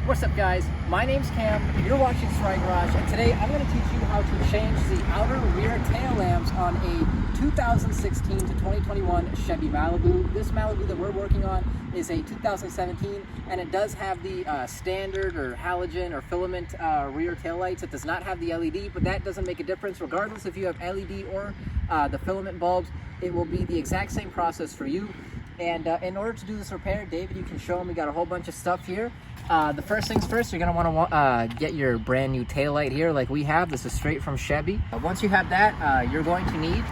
What's up guys, my name's Cam, you're watching Strike Garage, and today I'm going to teach you how to change the outer rear tail lamps on a 2016 to 2021 Chevy Malibu. This Malibu that we're working on is a 2017, and it does have the standard or halogen or filament rear tail lights. It does not have the LED, but that doesn't make a difference. Regardless if you have LED or the filament bulbs, it will be the exact same process for you. And in order to do this repair, David, you can show them we got a whole bunch of stuff here. The first things first, you're going to want to get your brand new tail light here like we have. This is straight from Chevy. Once you have that, you're going to need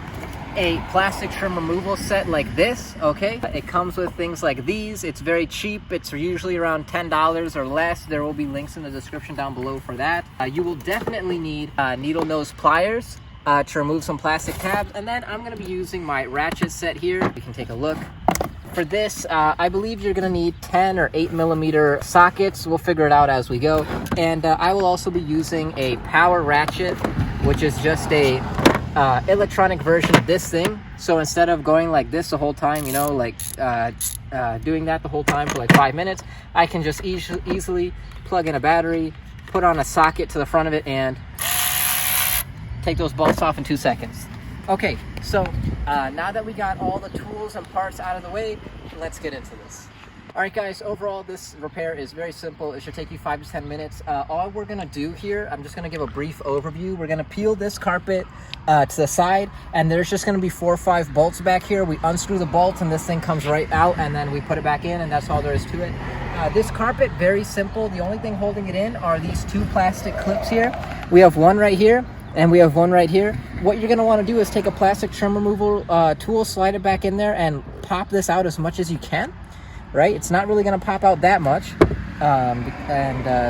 a plastic trim removal set like this, okay? It comes with things like these. It's very cheap. It's usually around $10 or less. There will be links in the description down below for that. You will definitely need needle nose pliers to remove some plastic tabs. And then I'm going to be using my Ratchet Set here. You can take a look. For this, I believe you're going to need 10 or 8 millimeter sockets. We'll figure it out as we go. And I will also be using a power ratchet, which is just a electronic version of this thing. So instead of going like this the whole time, you know, like doing that the whole time for like 5 minutes, I can just easily plug in a battery, put on a socket to the front of it, and take those bolts off in 2 seconds. Okay, so now that we got all the tools and parts out of the way, let's get into this. All right, guys, overall, this repair is very simple. It should take you 5 to 10 minutes. All we're gonna do here, I'm just gonna give a brief overview. We're gonna peel this carpet to the side, and there's just gonna be 4 or 5 bolts back here. We unscrew the bolts, and this thing comes right out, and then we put it back in, and that's all there is to it. This carpet, very simple. The only thing holding it in are these 2 plastic clips here. We have one right here, and we have one right here. What you're gonna wanna do is take a plastic trim removal tool, slide it back in there, and pop this out as much as you can, right? It's not really gonna pop out that much.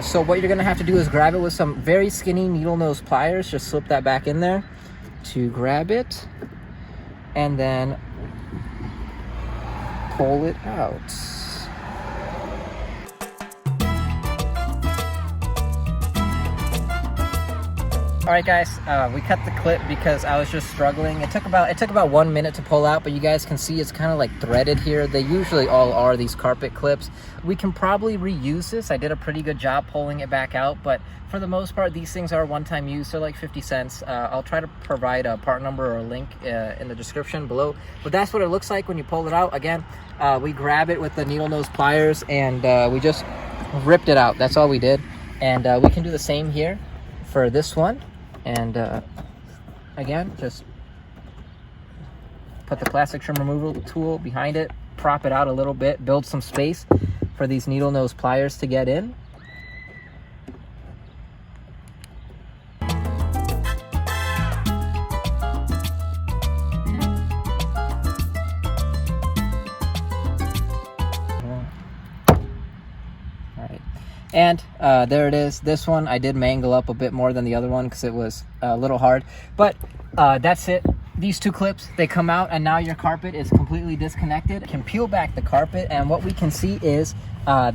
So what you're gonna have to do is grab it with some very skinny needle nose pliers. Just slip that back in there to grab it, and then pull it out. All right, guys, we cut the clip because I was just struggling. It took about 1 minute to pull out, but you guys can see it's kind of like threaded here. They usually all are, these carpet clips. We can probably reuse this. I did a pretty good job pulling it back out, but for the most part, these things are one-time use. They're like 50 cents. I'll try to provide a part number or a link in the description below. But that's what it looks like when you pull it out. Again, we grab it with the needle nose pliers, and we just ripped it out. That's all we did. And we can do the same here for this one. And again, just put the plastic trim removal tool behind it, prop it out a little bit, build some space for these needle nose pliers to get in. And there it is. This one I did mangle up a bit more than the other one because it was a little hard. But that's it. These 2 clips, they come out, and now your carpet is completely disconnected. You can peel back the carpet, and what we can see is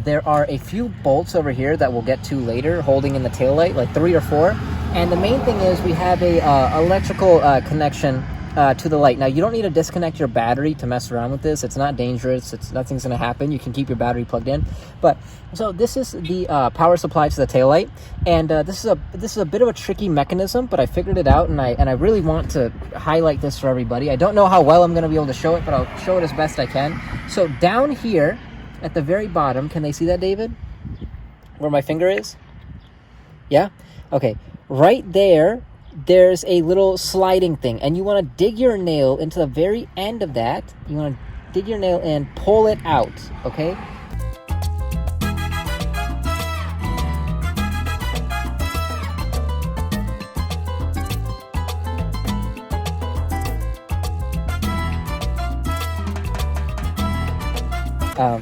there are a few bolts over here that we'll get to later holding in the taillight, like 3 or 4. And the main thing is we have a electrical connection to the light. Now, you don't need to disconnect your battery to mess around with this. It's not dangerous. Nothing's going to happen. You can keep your battery plugged in. But so this is the power supply to the taillight, and this is a bit of a tricky mechanism, but I figured it out, and I really want to highlight this for everybody. I don't know how well I'm going to be able to show it, but I'll show it as best I can. So down here at the very bottom, can they see that, David? Where my finger is? Yeah? Okay. Right there, there's a little sliding thing, and you want to dig your nail into the very end of that. You want to dig your nail and pull it out, okay?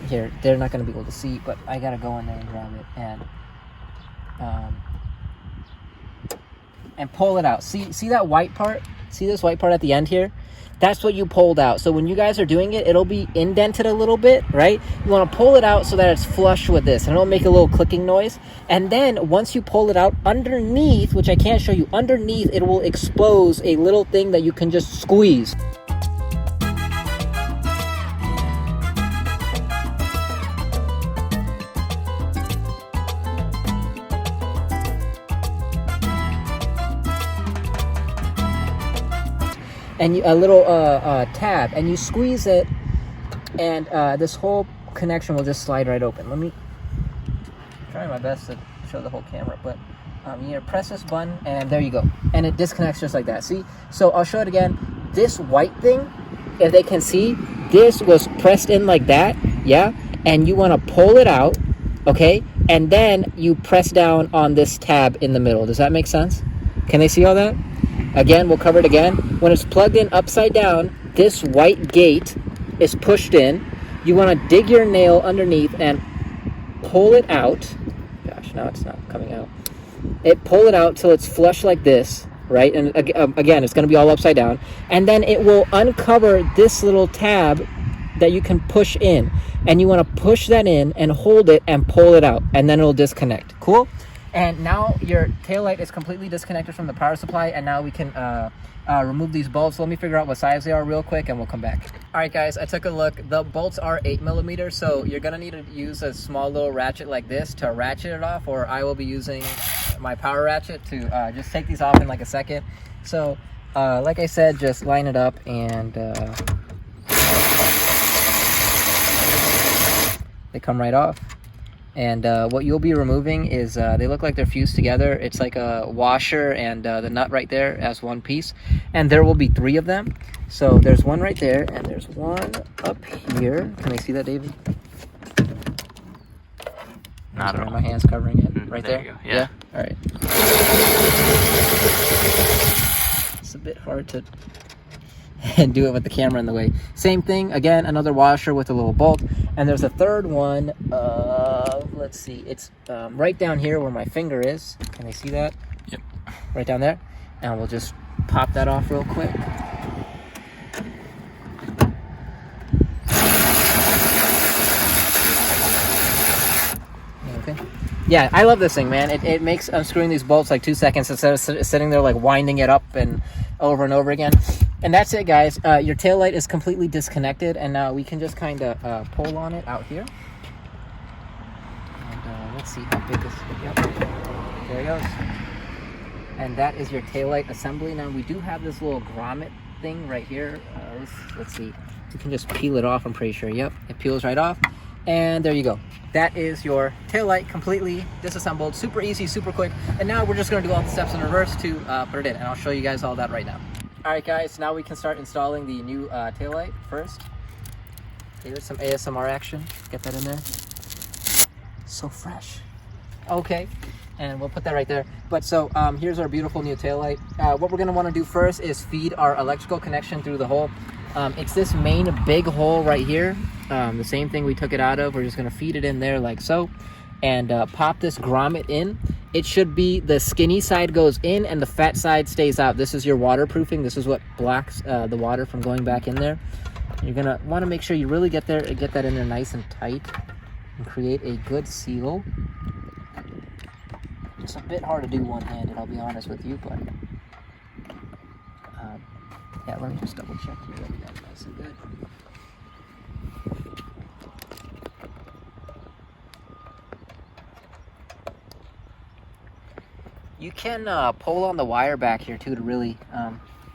Here, they're not going to be able to see, but I got to go in there and grab it and pull it out. See that white part? See this white part at the end here? That's what you pulled out. So when you guys are doing it, it'll be indented a little bit, right? You want to pull it out so that it's flush with this, and it'll make a little clicking noise. And then once you pull it out, underneath, which I can't show you, underneath it will expose a little thing that you can just squeeze. and a little tab, and you squeeze it, and this whole connection will just slide right open. Let me try my best to show the whole camera, but you need to press this button, and there you go, and it disconnects just like that. See? So I'll show it again. This white thing, if they can see, this was pressed in like that, yeah, and you want to pull it out, okay, and then you press down on this tab in the middle. Does that make sense? Can they see all that? Again, we'll cover it again. When it's plugged in upside down, this white gate is pushed in. You want to dig your nail underneath and pull it out. Gosh, now it's not coming out. Pull it out till it's flush like this, right? And again, it's going to be all upside down. And then it will uncover this little tab that you can push in. And you want to push that in and hold it and pull it out. And then it'll disconnect. Cool? And now your taillight is completely disconnected from the power supply, and now we can remove these bolts. Let me figure out what size they are real quick, and we'll come back. All right, guys, I took a look. The bolts are 8mm, so you're gonna need to use a small little ratchet like this to ratchet it off, or I will be using my power ratchet to just take these off in like a second. So, like I said, just line it up, and they come right off. And what you'll be removing is, they look like they're fused together. It's like a washer and the nut right there as one piece. And there will be 3 of them. So there's one right there, and there's one up here. Can they see that, David? Not at all. My hand's covering it. Right there? You go. Yeah. All right. It's a bit hard to and do it with the camera in the way. Same thing, again, another washer with a little bolt. And there's a third one, let's see, it's right down here where my finger is. Can they see that? Yep. Right down there. And we'll just pop that off real quick. Okay. Yeah, I love this thing, man. It makes unscrewing these bolts like 2 seconds instead of sitting there like winding it up and over again. And that's it, guys. Your taillight is completely disconnected, and now we can just kind of pull on it out here. And let's see how big this is. Yep. There it goes. And that is your taillight assembly. Now, we do have this little grommet thing right here. Let's see. You can just peel it off, I'm pretty sure. Yep, it peels right off. And there you go. That is your taillight completely disassembled. Super easy, super quick. And now we're just going to do all the steps in reverse to put it in. And I'll show you guys all that right now. All right, guys, now we can start installing the new taillight first. Here's some ASMR action. Get that in there. So fresh. Okay, and we'll put that right there. But so here's our beautiful new taillight. What we're gonna wanna do first is feed our electrical connection through the hole. It's this main big hole right here. The same thing we took it out of. We're just gonna feed it in there like so. And pop this grommet in. It should be the skinny side goes in and the fat side stays out. This is your waterproofing. This is what blocks the water from going back in there. You're gonna want to make sure you really get that in there nice and tight and create a good seal. It's a bit hard to do one-handed, I'll be honest with you, but yeah, let me just double check here that we got it nice and good. You can pull on the wire back here too to really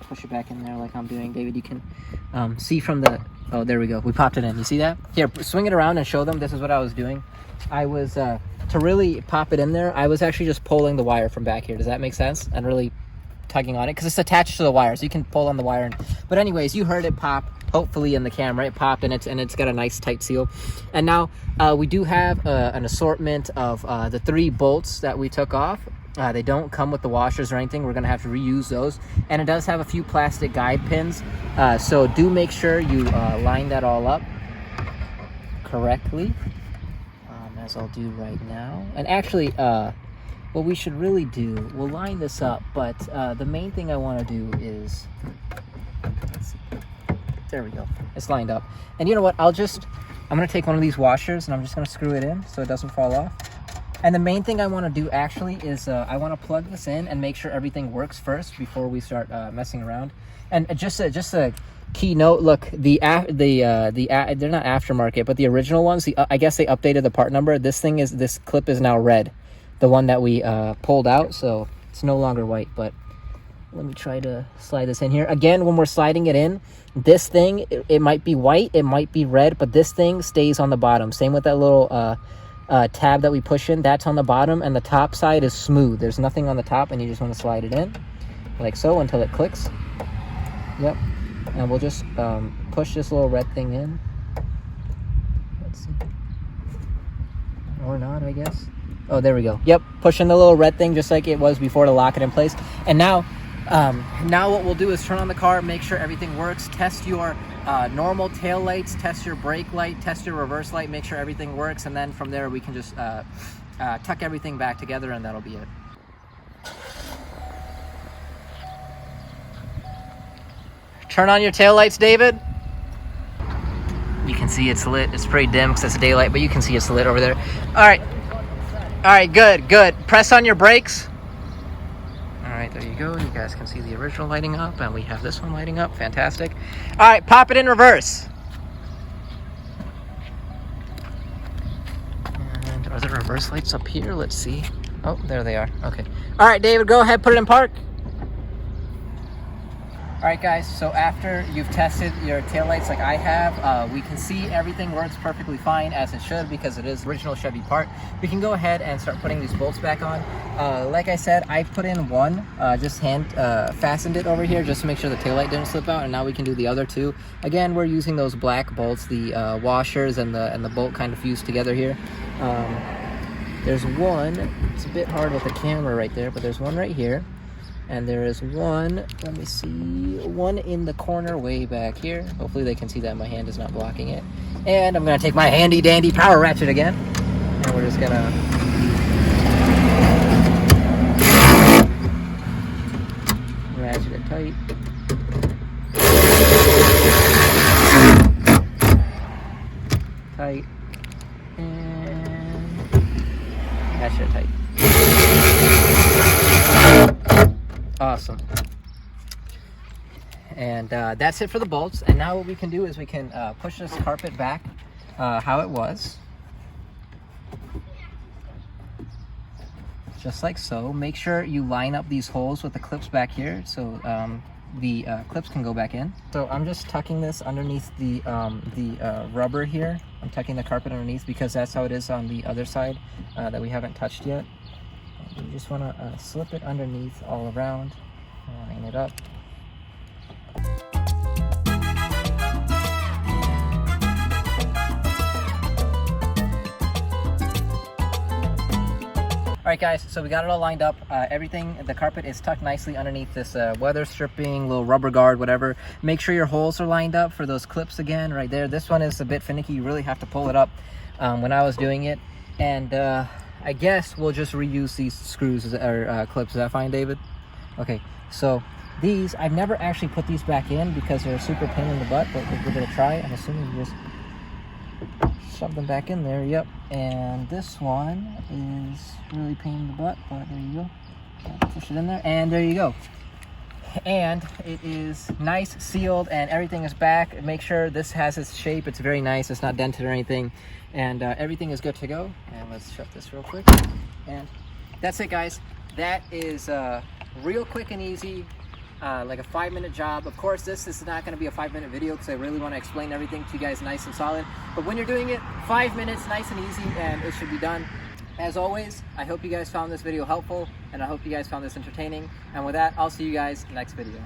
push it back in there like I'm doing. David, you can see from the, oh, there we go. We popped it in. You see that? Here, swing it around and show them. This is what I was doing. I was, to really pop it in there, I was actually just pulling the wire from back here. Does that make sense? And really tugging on it because it's attached to the wire, so you can pull on the wire. But anyways, you heard it pop. Hopefully in the camera it popped, and it's got a nice tight seal. And now we do have an assortment of the 3 bolts that we took off. They don't come with the washers or anything. We're going to have to reuse those. And it does have a few plastic guide pins. So do make sure you line that all up correctly, as I'll do right now. And actually, what we should really do, we'll line this up, but the main thing I want to do is, let's see. There we go. It's lined up. And you know what? I'm going to take one of these washers and I'm just going to screw it in so it doesn't fall off. And the main thing I want to do actually is I want to plug this in and make sure everything works first before we start messing around. And just a key note, look, they're not aftermarket, but the original ones, I guess they updated the part number. This clip is now red, the one that we pulled out, so it's no longer white. But let me try to slide this in here. Again, when we're sliding it in, this thing, it might be white, it might be red, but this thing stays on the bottom. Same with that little tab that we push in, that's on the bottom, and the top side is smooth. There's nothing on the top, and you just want to slide it in like so until it clicks. Yep. And we'll just push this little red thing in. Let's see. Or not, I guess. Oh, there we go. Yep, pushing the little red thing just like it was before to lock it in place. And now what we'll do is turn on the car, make sure everything works, test your normal tail lights, test your brake light, test your reverse light, make sure everything works, and then from there we can just tuck everything back together, and that'll be it. Turn on your tail lights, David. You can see it's lit. It's pretty dim because it's daylight, but you can see it's lit over there. All right, good. Press on your brakes. All right, there you go. You guys can see the original lighting up, and we have this one lighting up. Fantastic. All right, pop it in reverse. And are there reverse lights up here? Let's see. Oh, there they are. Okay. All right, David, go ahead, put it in park. All right, guys, so after you've tested your taillights like I have, we can see everything works perfectly fine, as it should, because it is original Chevy part. We can go ahead and start putting these bolts back on. Like I said, I put in one, just hand fastened it over here just to make sure the taillight didn't slip out, and now we can do the other two. Again, we're using those black bolts, the washers and the bolt kind of fused together here. There's one, it's a bit hard with the camera right there, but there's one right here. And there is one, let me see, one in the corner way back here. Hopefully they can see that my hand is not blocking it. And I'm gonna take my handy dandy power ratchet again. And we're just gonna ratchet it tight. Tight. And ratchet it tight. Awesome. And that's it for the bolts. And now what we can do is we can push this carpet back how it was, just like so. Make sure you line up these holes with the clips back here so the clips can go back in. So I'm just tucking this underneath the rubber here. I'm tucking the carpet underneath because that's how it is on the other side that we haven't touched yet. You just want to slip it underneath all around, line it up. All right, guys, so we got it all lined up. Everything, the carpet is tucked nicely underneath this weather stripping, little rubber guard, whatever. Make sure your holes are lined up for those clips again, right there. This one is a bit finicky. You really have to pull it up when I was doing it. And I guess we'll just reuse these screws or clips. Is that fine, David? Okay, so these, I've never actually put these back in because they're a super pain in the butt, but we'll give it a try. I'm assuming you just shove them back in there. Yep. And this one is really pain in the butt, but there you go. Push it in there, and there you go. And it is nice, sealed, and everything is back. Make sure this has its shape. It's very nice. It's not dented or anything. And everything is good to go. And let's shut this real quick. And that's it, guys. That is real quick and easy, like a 5-minute job. Of course, this is not going to be a 5-minute video because I really want to explain everything to you guys nice and solid. But when you're doing it, 5 minutes, nice and easy, and it should be done. As always, I hope you guys found this video helpful, and I hope you guys found this entertaining. And with that, I'll see you guys next video.